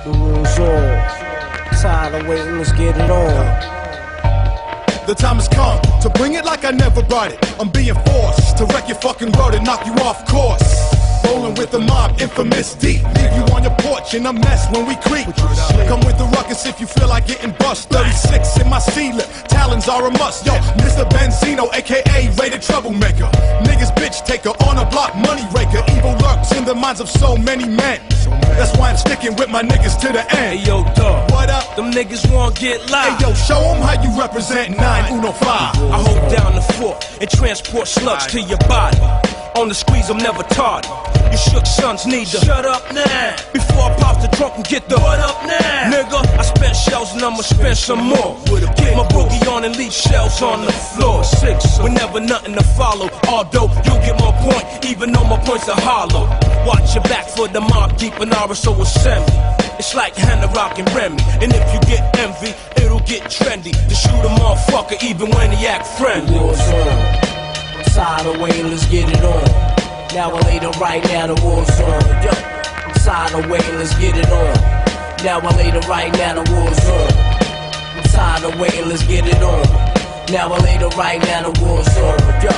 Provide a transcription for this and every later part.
The rules on. Tired of waiting, let's get it on. The time has come to bring it like I never brought it. I'm being forced to wreck your fucking world and knock you off course. Rolling with the mob, infamous deep. Leave you on your porch in a mess when we creep. Come with the ruckus if you feel like getting bust. 36 in my C-lip, talons are a must. Yo, Mr. Benzino, aka rated troublemaker. Niggas bitch taker, on a block money raker. Evil lurks in the minds of so many men. That's why I'm sticking with my niggas to the end. Hey yo, dog, what up? Them niggas won't get live. Hey yo, show them how you represent 915. I hold down the fort and transport slugs to your body. On the squeeze, I'm never tardy. You shook sons need to shut up now. Before I pop the trunk and get the what up now. Nigga, I spent shells and I'ma spend some more. Get my boogie on and leave shells on the floor. Six, with never nothing to follow. Although you get my point, even though my points are hollow. Watch your back for the mob deep in RSO assembly. It's like Hannah Rock and Remy. And if you get envy, it'll get trendy to shoot a motherfucker even when he act friendly. I'm tired of waiting, let's get it on. Now or later, right now the war's on. Yo, I'm tired of waiting, let's get it on. Now or later, right now the war's on. I'm tired of waiting, let's get it on. Now or later, right now the war's on. Yo,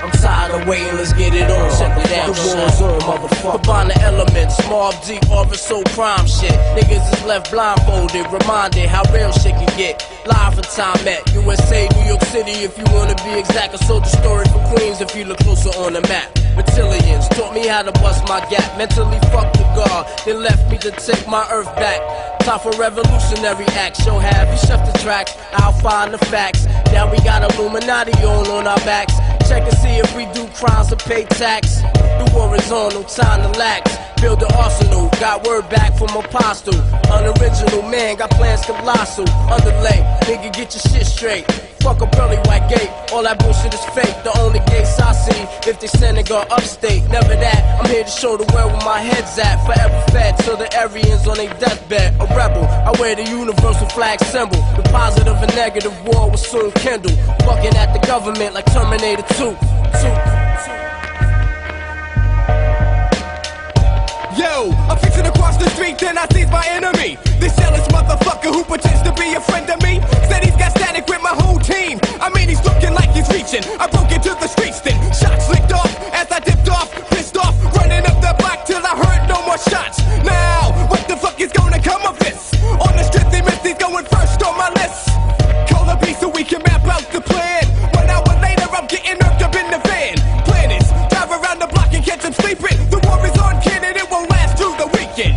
I'm tired of waiting, let's get it on. Check it out, the war's on, motherfucker. Combine the elements, Mob Deep, RSO crime shit. Niggas is left blindfolded, reminded how real shit can get. Live in time at USA, New York City, if you wanna be exact. I sold the story for Queens if you look closer on the map. Reptilians taught me how to bust my gap. Mentally fucked the guard, then left me to take my earth back. Time for revolutionary acts. Show have you chef the track, I'll find the facts. Now we got Illuminati on our backs. Check and see if we do crimes or pay tax. The war is on, no time to lax. Build the arsenal, got word back from Apostle. Unoriginal man, got plans colossal. Underlay, nigga get your shit straight. Fuck a pearly white gate, all that bullshit is fake. The only gates I see, if they sending her upstate. Never that, I'm here to show the world where my head's at. Forever fed, so the Aryans on their deathbed. A rebel, I wear the universal flag symbol. The positive and negative war will soon kindle. Fucking at the government like Terminator 2. Yo, I'm fixing to cross the street, then I seize my enemy. This jealous motherfucker who pretends to be a friend of me. Said he's got static with my whole team. I mean, he's looking like he's reaching. I broke into the streets, then shots licked off. As I dipped off, pissed off, running up the block till I heard no more shots. Now, what the fuck is gonna come of this? On the strip, they miss, he's going first on my list. Call a beat so we can map out the plan. 1 hour later, I'm getting hooked up in the van. Plan is, drive around the block and catch him sleeping. The war is on, kid, and it won't last through the weekend.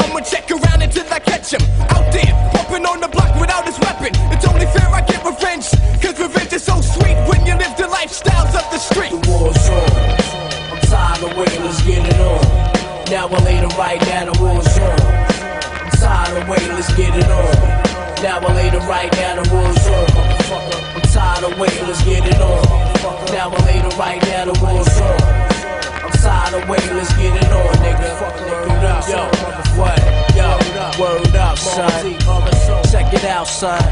I'ma check around until I catch him. Out there, pumping on the block without his weapon. It's only fair I get revenge, cause revenge is so sweet when you live the lifestyles of the street. The war's on. I'm tired of waiting, let's get it on. Now or later, right now the war's on. I'm tired of waiting, let's get it on. Now or later, right now the war's on. I'm tired of waiting, let's get it on. Now or later, right now the war's on. I'm tired of waiting, let's get it on, nigga. Yo, what? Yo, word up, son. Check it out, son.